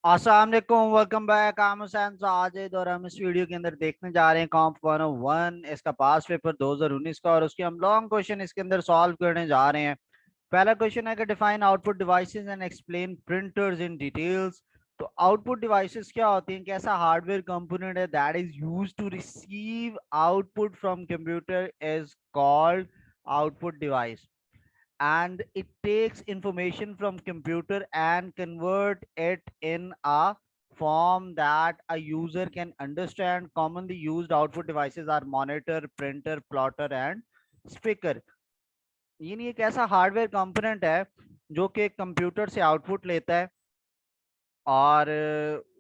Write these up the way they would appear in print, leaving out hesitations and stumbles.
अस्सलाम वालेकुम, welcome back. I'm Hussain Sajid और हम इस वीडियो के अंदर देखने जा रहे हैं कॉम्प 101 इसका पास पेपर 2019 का, और उसके हम लॉन्ग क्वेश्चन इसके अंदर सॉल्व करने जा रहे हैं। पहला क्वेश्चन है कि define output devices and explain printers in details. तो आउटपुट डिवाइसेस क्या होती हैं? कैसा हार्डवेयर कंपोनेंट है that is used to receive output from computer is called output device, and it takes information from computer and convert it in a form that a user can understand. Commonly used output devices are monitor, printer, plotter and speaker. ये एक ऐसा hardware component है जो कि computer से output लेता है और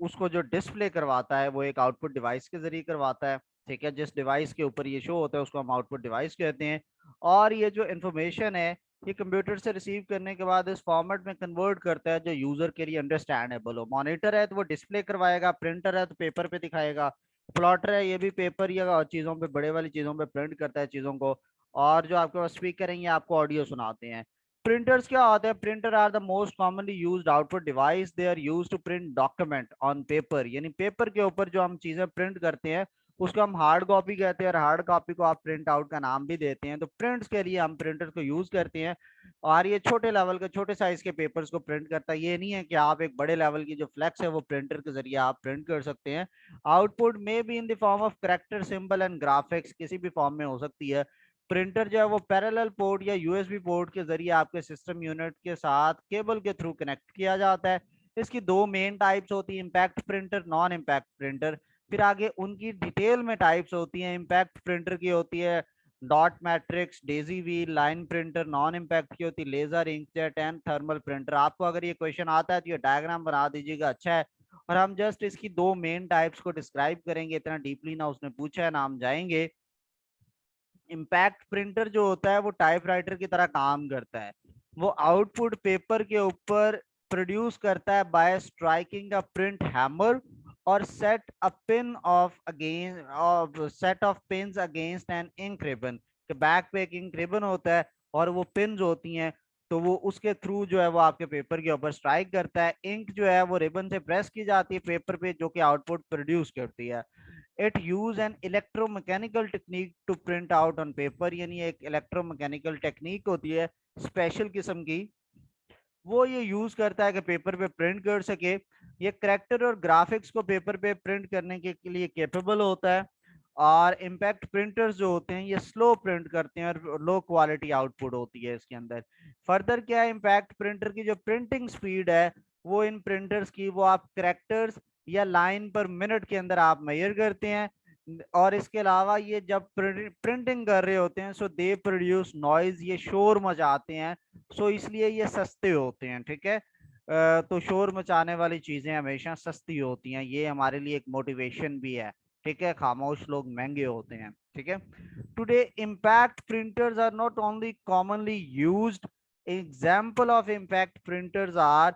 उसको जो डिस्प्ले करवाता है वो एक आउटपुट डिवाइस के जरिए करवाता है। ठीक है, जिस डिवाइस के ऊपर ये शो होता है उसको हम आउटपुट डिवाइस कहते हैं। और ये जो इंफॉर्मेशन है ये कंप्यूटर से रिसीव करने के बाद इस फॉर्मेट में कन्वर्ट करता है जो यूजर के लिए अंडरस्टैंडेबल हो। मॉनिटर है तो वो डिस्प्ले करवाएगा, प्रिंटर है तो पेपर पे दिखाएगा, प्लॉटर है ये भी पेपर या चीजों पे, बड़े वाली चीजों पे प्रिंट करता है चीजों को, और जो आपके पास स्पीकर है ये आपको ऑडियो सुनाते हैं। प्रिंटर्स क्या होते हैं? Printer are the most commonly used output device. They are used to print document on paper, यानी पेपर के ऊपर जो हम चीजें प्रिंट करते हैं उसको हम हार्ड कॉपी कहते हैं, और हार्ड कॉपी को आप प्रिंट आउट का नाम भी देते हैं। तो प्रिंट्स के लिए हम प्रिंटर्स को यूज करते हैं, और ये छोटे लेवल के, छोटे साइज के पेपर्स को प्रिंट करता है। ये नहीं है कि आप एक बड़े लेवल की जो फ्लैक्स है वो प्रिंटर के जरिए आप प्रिंट कर सकते हैं। आउटपुट में भी in the form of character, symbol and graphics, किसी भी फॉर्म में हो सकती है। प्रिंटर जो है वो पैरेलल पोर्ट या यूएसबी पोर्ट के जरिए आपके सिस्टम यूनिट के साथ केबल के थ्रू कनेक्ट किया जाता है। इसकी दो मेन टाइप्स होती है, impact printer, non impact printer. फिर आगे उनकी डिटेल में टाइप्स होती हैं। इम्पैक्ट प्रिंटर की होती है dot matrix, daisy wheel, line printer. Non impact की होती है laser, inkjet and thermal printer. आपको अगर ये क्वेश्चन आता है तो ये डायग्राम बना दीजिएगा, अच्छा है। और हम जस्ट इसकी दो मेन टाइप्स को डिस्क्राइब करेंगे, इतना डीपली ना उसने पूछा है ना हम जाएंगे। इम्पैक्ट प्रिंटर जो होता है वो टाइपराइटर की तरह काम करता है। वो आउटपुट पेपर के ऊपर प्रोड्यूस करता है by striking a print hammer और set of pins against an ink ribbon. के बैक पे एक इंक रिबन होता है और वो पिन्स होती हैं, तो वो उसके थ्रू जो है वो आपके पेपर के ऊपर स्ट्राइक करता है। इंक जो है वो रिबन से प्रेस की जाती है पेपर पे, जो कि आउटपुट प्रोड्यूस करती है। It use an electromechanical technique to print out on paper, यानी एक इलेक्ट्रोमैकेनिकल टेक्निक होती है स्पेशल किस्म की, वो ये यूज करता है कि पेपर पे प्रिंट कर सके। ये करेक्टर और ग्राफिक्स को पेपर पे प्रिंट करने के लिए कैपेबल होता है। और इम्पैक्ट प्रिंटर्स जो होते हैं ये स्लो प्रिंट करते हैं और लो क्वालिटी आउटपुट होती है इसके अंदर। फर्दर क्या है, इम्पैक्ट प्रिंटर की जो प्रिंटिंग स्पीड है वो इन प्रिंटर्स की, वो आप करेक्टर्स या लाइन पर मिनट के अंदर आप मेजर करते हैं। और इसके अलावा ये जब प्रिंटिंग कर रहे होते हैं सो दे प्रोड्यूस नॉइज, ये शोर मचाते हैं, सो इसलिए ये सस्ते होते हैं। ठीक है, तो शोर मचाने वाली चीजें हमेशा सस्ती होती हैं, ये हमारे लिए एक मोटिवेशन भी है। ठीक है, खामोश लोग महंगे होते हैं। ठीक है, today impact printers are not only commonly used. Example of impact printers are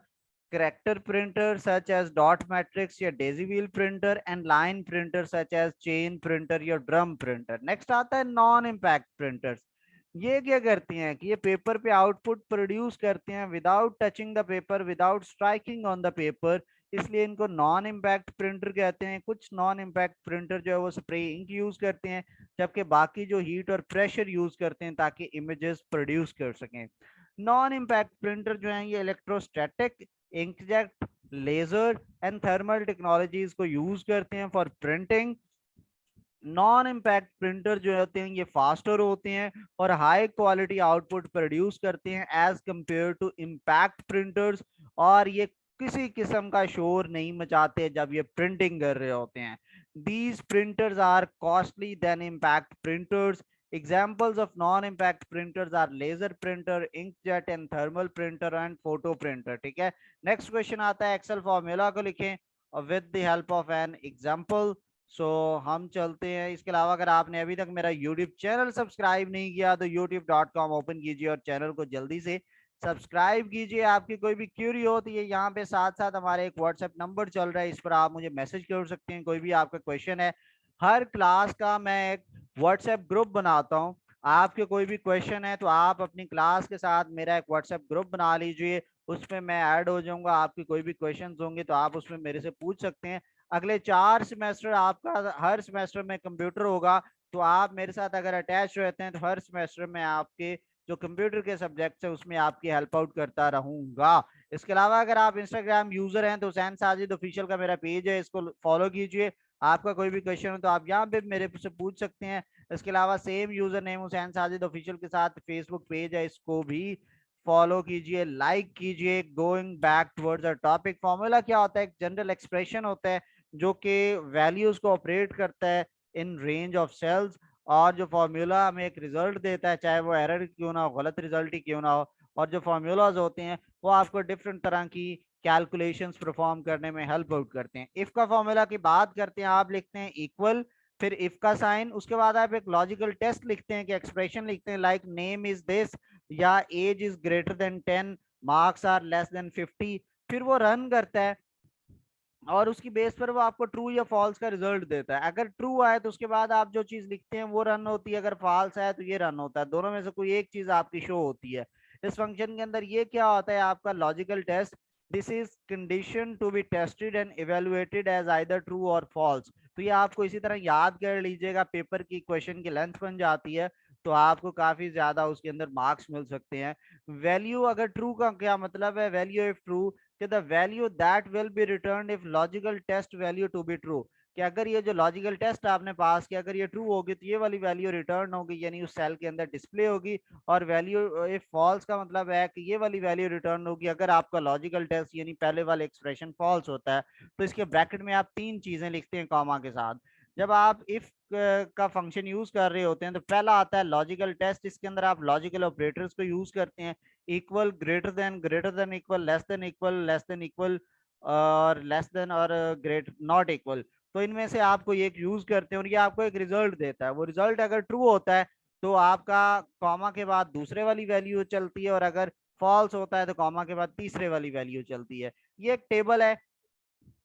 character printer such as dot matrix या daisy wheel printer and line printer such as chain printer या drum printer। नेक्स्ट आता है non impact printers. ये क्या करती हैं कि ये पेपर पे आउटपुट प्रोड्यूस करते हैं without touching the paper, without striking on the paper, इसलिए इनको नॉन इम्पैक्ट प्रिंटर कहते हैं। कुछ नॉन इम्पैक्ट प्रिंटर जो है वो स्प्रे इंक यूज करते हैं, जबकि बाकी जो हीट और प्रेशर यूज करते हैं ताकि इमेजेस प्रोड्यूस कर सकें। नॉन इम्पैक्ट प्रिंटर जो है ये electrostatic, inkjet, laser and thermal technologies को यूज करते हैं for printing. Non impact printer जो होते हैं ये फास्टर होते हैं और हाई क्वालिटी आउटपुट प्रोड्यूस करते हैं as compare to impact printers, और ये किसी किस्म का शोर नहीं मचाते जब ये प्रिंटिंग कर रहे होते हैं। These printers are costly than impact printers. Examples of non impact printers are laser printer, inkjet and thermal printer and photo printer. ठीक है, नेक्स्ट क्वेश्चन आता है एक्सेल फॉर्मूला को लिखें with the help of an example. So हम चलते हैं। इसके अलावा अगर आपने अभी तक मेरा यूट्यूब चैनल सब्सक्राइब नहीं किया तो youtube.com ओपन कीजिए और चैनल को जल्दी से सब्सक्राइब कीजिए। आपकी कोई भी क्यूरी हो तो ये यहाँ पे साथ साथ हमारे एक व्हाट्सएप नंबर चल रहा है, इस पर आप मुझे मैसेज कर सकते हैं, कोई भी आपका क्वेश्चन है। हर क्लास का मैं एक व्हाट्सएप ग्रुप बनाता हूँ, आपके कोई भी क्वेश्चन है तो आप अपनी क्लास के साथ मेरा एक व्हाट्सएप ग्रुप बना लीजिए उसमें मैं ऐड हो जाऊंगा। आपकी कोई भी क्वेश्चंस होंगे तो आप उसमें मेरे से पूछ सकते हैं। अगले 4 सेमेस्टर आपका हर सेमेस्टर में कंप्यूटर होगा, तो आप मेरे साथ अगर अटैच रहते हैं तो हर सेमेस्टर में आपके जो कंप्यूटर के सब्जेक्ट्स है उसमें आपकी हेल्प आउट करता रहूंगा। इसके अलावा अगर आप इंस्टाग्राम यूजर हैं तो हुसैन साजिद ऑफिशियल का मेरा पेज है, इसको फॉलो कीजिए। आपका कोई भी क्वेश्चन हो तो आप यहाँ पे मेरे से पूछ सकते हैं। इसके अलावा same user name Hussain Sajid official के साथ फेसबुक पेज है, इसको भी फॉलो कीजिए, लाइक कीजिए। Going back towards the topic, formula क्या होता है? एक जनरल एक्सप्रेशन होता है जो कि वैल्यूज को ऑपरेट करता है इन रेंज ऑफ सेल्स, और जो फॉर्मूला हमें एक रिजल्ट देता है, चाहे वो एरर क्यों ना हो, गलत रिजल्ट ही क्यों ना हो। और जो फॉर्मूलाज होते हैं वो आपको डिफरेंट तरह की कैलकुलेशंस परफॉर्म करने में हेल्प आउट करते हैं। इफ का फॉर्मूला की बात करते हैं, आप लिखते हैं इक्वल, फिर इफ का साइन, उसके बाद आप एक लॉजिकल टेस्ट लिखते हैं कि एक्सप्रेशन लिखते हैं लाइक नेम इज दिस या age is greater than 10, marks are less than 50। फिर वो रन करता है और उसकी बेस पर वो आपको ट्रू या फॉल्स का रिजल्ट देता है। अगर ट्रू आए तो उसके बाद आप जो चीज लिखते हैं वो रन होती है, अगर फॉल्स आए तो ये रन होता है। दोनों में से कोई एक चीज आपकी शो होती है। इस फंक्शन के अंदर ये क्या होता है? आपका logical test, this is condition to be tested and evaluated as either true or false. तो ये आपको इसी तरह याद कर लीजिएगा, पेपर की क्वेश्चन की लेंथ बन जाती है तो आपको काफी ज्यादा उसके अंदर मार्क्स मिल सकते हैं। वैल्यू अगर ट्रू का क्या मतलब है? वैल्यू इफ ट्रू, कि the value that will be returned if logical test value to be true, कि अगर ये जो लॉजिकल टेस्ट आपने पास किया अगर ये ट्रू होगी तो ये वाली वैल्यू रिटर्न होगी, यानी उस सेल के अंदर डिस्प्ले होगी। और वैल्यू इफ फॉल्स का मतलब है कि ये वाली वैल्यू रिटर्न होगी अगर आपका लॉजिकल टेस्ट यानी पहले वाला एक्सप्रेशन फॉल्स होता है। तो इसके ब्रैकेट में आप 3 चीजें लिखते हैं कॉमा के साथ। जब आप इफ का फंक्शन यूज कर रहे होते हैं तो पहला आता है लॉजिकल टेस्ट, इसके अंदर आप लॉजिकल ऑपरेटर्स को यूज करते हैं। Equal, greater than equal, less than equal, और लेस देन और ग्रेट नॉट इक्वल। तो इनमें से आपको एक यूज करते हैं और ये आपको एक रिजल्ट देता है। वो रिजल्ट अगर ट्रू होता है तो आपका कॉमा के बाद दूसरे वाली वैल्यू चलती है, और अगर फॉल्स होता है तो कॉमा के बाद तीसरे वाली वैल्यू चलती है। ये एक टेबल है,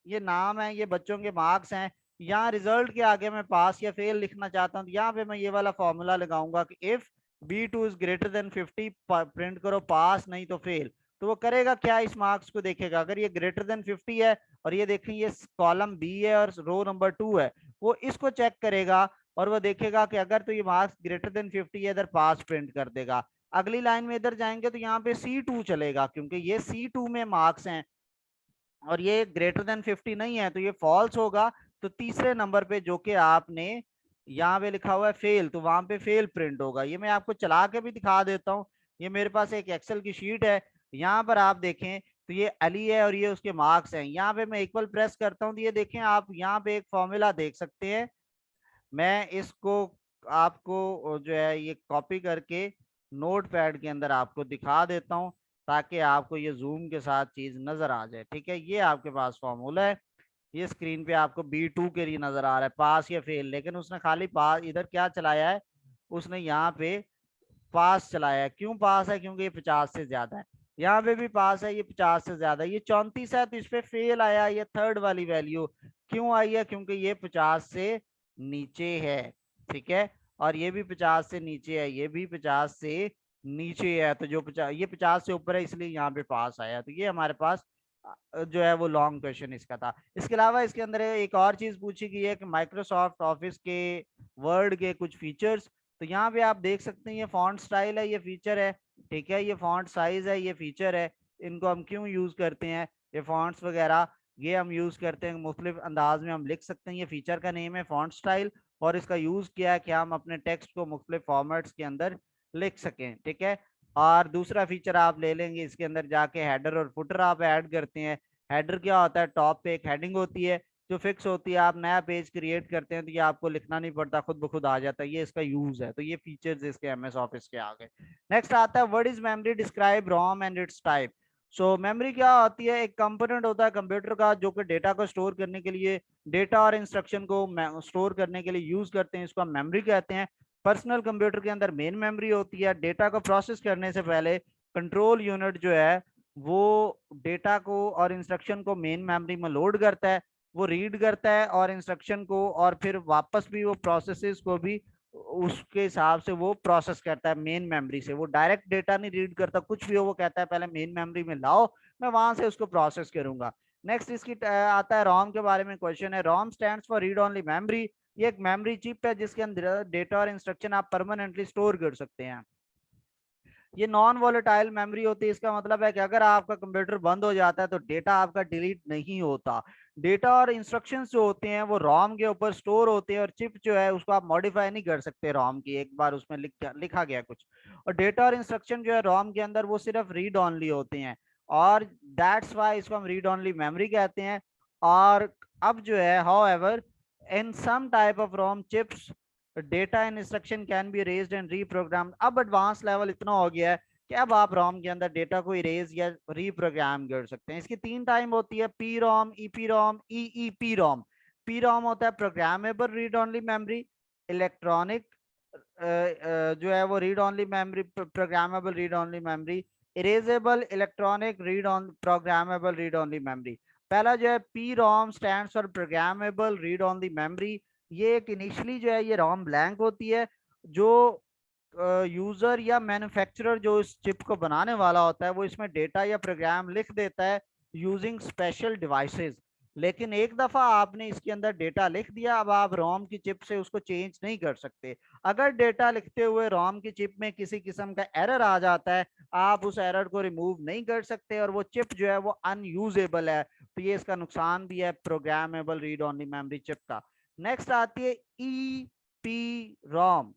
ये नाम है, ये बच्चों के मार्क्स हैं। यहाँ रिजल्ट के आगे मैं पास या फेल लिखना चाहता हूँ तो यहाँ पे मैं ये वाला फॉर्मूला लगाऊंगा कि if B2 is greater then 50 print करो पास, नहीं तो फेल। तो वो करेगा क्या? इस मार्क्स को देखेगा, अगर ये ग्रेटर देन 50 है और ये देखें ये कॉलम बी है और रो नंबर 2 है, वो इसको चेक करेगा और वो देखेगा कि अगर तो ये मार्क्स ग्रेटर देन 50 है, इधर पास प्रिंट कर देगा। अगली लाइन में इधर जाएंगे तो यहाँ पे C2 चलेगा, क्योंकि ये C2 में मार्क्स हैं और ये ग्रेटर देन 50 नहीं है तो ये फॉल्स होगा। तो तीसरे नंबर पे जो कि आपने यहाँ पे लिखा हुआ है फेल, तो वहां पे फेल प्रिंट होगा। ये मैं आपको चला के भी दिखा देता हूँ। ये मेरे पास एक एक्सेल की शीट है, यहाँ पर आप देखें तो ये अली है और ये उसके मार्क्स हैं। यहाँ पे मैं इक्वल प्रेस करता हूँ तो ये देखें आप यहाँ पे एक फॉर्मूला देख सकते हैं। मैं इसको आपको जो है ये कॉपी करके नोट पैड के अंदर आपको दिखा देता हूँ ताकि आपको ये जूम के साथ चीज नजर आ जाए। ठीक है, ये आपके पास फॉर्मूला है। ये स्क्रीन पे आपको B2 के लिए नजर आ रहा है, पास या फेल, लेकिन उसने खाली पास इधर क्या चलाया है? उसने यहाँ पे पास चलाया है। क्यों पास है? क्योंकि ये 50 से ज्यादा है। यहाँ पे भी पास है, ये 50 से ज्यादा है। ये 34 है तो इस पे फेल आया, ये थर्ड वाली वैल्यू क्यों आई है? क्योंकि ये 50 से नीचे है। ठीक है, और ये भी 50 से नीचे है, ये भी 50 से नीचे है। तो जो 50, ये 50 से ऊपर है इसलिए यहाँ पे पास आया। तो ये हमारे पास जो है वो लॉन्ग क्वेश्चन इसका था। इसके अलावा इसके अंदर एक और चीज पूछी गई है कि माइक्रोसॉफ्ट ऑफिस के वर्ड के कुछ फीचर्स। तो यहाँ पे आप देख सकते हैं ये फॉन्ट स्टाइल है, ये फीचर है। ठीक है, ये फॉन्ट साइज है, ये फीचर है। इनको हम क्यों यूज करते हैं? ये फॉन्ट्स वगैरह ये हम यूज करते हैं मुख्तलिफ अंदाज में हम लिख सकते हैं। ये फीचर का नेम है फॉन्ट स्टाइल और इसका यूज किया है कि हम अपने टेक्स्ट को मुख्तलिफ फॉर्मेट्स के अंदर लिख सकें। ठीक है, और दूसरा फीचर आप ले लेंगे इसके अंदर जाके हेडर और फुटर आप ऐड करते हैं। हेडर क्या होता है? टॉप पे एक हेडिंग होती है जो फिक्स होती है, आप नया पेज क्रिएट करते हैं तो ये आपको लिखना नहीं पड़ता, खुद ब खुद आ जाता है। ये इसका यूज है। तो ये फीचर्स इसके एमएस ऑफिस के आगे। नेक्स्ट आता है what is memory, describe ROM and its type. So memory क्या होती है? एक कंपोनेंट होता है कंप्यूटर का जो कि डेटा को स्टोर करने के लिए, डेटा और इंस्ट्रक्शन को स्टोर करने के लिए यूज करते हैं, इसको हम मेमोरी कहते हैं। पर्सनल कंप्यूटर के अंदर मेन मेमोरी होती है। डेटा को प्रोसेस करने से पहले कंट्रोल यूनिट जो है वो डेटा को और इंस्ट्रक्शन को मेन मेमोरी में लोड करता है, वो रीड करता है और इंस्ट्रक्शन को, और फिर वापस भी वो प्रोसेसेस को भी उसके हिसाब से वो प्रोसेस करता है मेन मेमोरी से। वो डायरेक्ट डेटा नहीं रीड करता, कुछ भी हो वो कहता है पहले मेन मेमोरी में लाओ, मैं वहां से उसको प्रोसेस करूंगा। नेक्स्ट इसकी आता है रोम के बारे में क्वेश्चन है। रोम stands for read only memory. ये एक मेमोरी चिप है जिसके अंदर डेटा और इंस्ट्रक्शन आप परमानेंटली स्टोर कर सकते हैं। ये नॉन वोलेटाइल मेमोरी होती है। इसका मतलब है कि अगर आपका कंप्यूटर बंद हो जाता है तो डेटा आपका डिलीट नहीं होता। डेटा और इंस्ट्रक्शंस जो होते हैं वो रोम के ऊपर स्टोर होते हैं, और चिप जो है उसको आप मॉडिफाई नहीं कर सकते रोम की, एक बार उसमें लिखा गया कुछ। और डेटा और इंस्ट्रक्शन जो है रोम के अंदर वो सिर्फ रीड ओनली होते हैं, और दैट्स वाई इसको हम रीड ओनली मेमोरी कहते हैं। और अब जो है however in some type of ROM chips data and instruction can be erased and reprogrammed. अब एडवांस लेवल इतना हो गया है कि अब आप रोम के अंदर डेटा को इरेज या रीप्रोग्राम कर सकते हैं। इसकी 3 टाइप होती है, पी रोम, ईपी रोम, ईईपी रोम। पी रोम होता है programmable read only memory. Electronic जो है वो read only memory, programmable read only memory. Erasable electronic read on programmable read only memory. पहला जो है P ROM stands for programmable read only memory. ये एक इनिशियली जो है ये रोम ब्लैंक होती है। जो यूजर या मैन्युफैक्चरर जो इस चिप को बनाने वाला होता है वो इसमें डेटा या प्रोग्राम लिख देता है यूजिंग स्पेशल डिवाइसेस। लेकिन एक दफा आपने इसके अंदर डेटा लिख दिया, अब आप रोम की चिप से उसको चेंज नहीं कर सकते। अगर डेटा लिखते हुए रोम की चिप में किसी किस्म का एरर आ जाता है, आप उस एरर को रिमूव नहीं कर सकते और वो चिप जो है वो अनयूजेबल है। तो ये इसका नुकसान भी है programmable read only memory chip का। नेक्स्ट आती है E P ROM,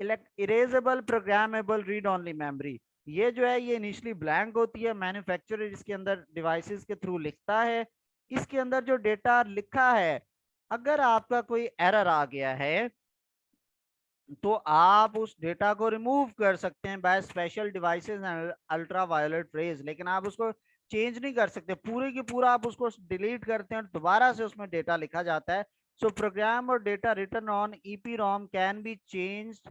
erasable programmable read only memory. ये जो है ये इनिशियली ब्लैंक होती है, मैन्युफैक्चरर इसके अंदर डिवाइसेस के थ्रू लिखता है। इसके अंदर जो डेटा लिखा है, अगर आपका कोई एरर आ गया है तो आप उस डेटा को रिमूव कर सकते हैं by special devices and ultra violet rays, लेकिन आप उसको चेंज नहीं कर सकते। पूरे की पूरा आप उसको डिलीट करते हैं और दोबारा से उसमें डेटा लिखा जाता है। सो प्रोग्राम और data written on EP ROM can be changed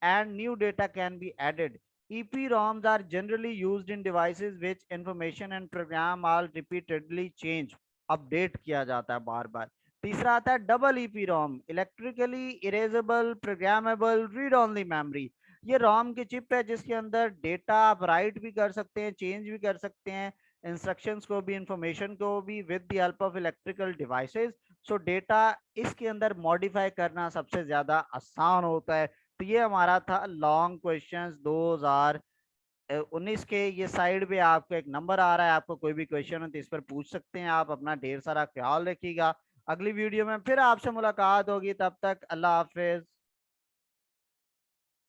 and new data can be added. EPROMs are generally used in devices which information and program are repeatedly change, update किया जाता है बार बार। तीसरा आता है double EP ROM, electrically erasable programmable read only memory. ये ROM की chip है जिसके अंदर डेटा आप राइट भी कर सकते हैं, चेंज भी कर सकते हैं, इंस्ट्रक्शंस को भी, इंफॉर्मेशन को भी, with the help of electrical devices. So data इसके अंदर मॉडिफाई करना सबसे ज्यादा आसान होता है। तो ये हमारा था लॉन्ग क्वेश्चंस 2019 के। ये साइड पे आपको एक नंबर आ रहा है, आपको कोई भी क्वेश्चन हो तो इस पर पूछ सकते हैं आप। अपना ढेर सारा ख्याल रखिएगा। अगली वीडियो में फिर आपसे मुलाकात होगी, तब तक अल्लाह हाफिज।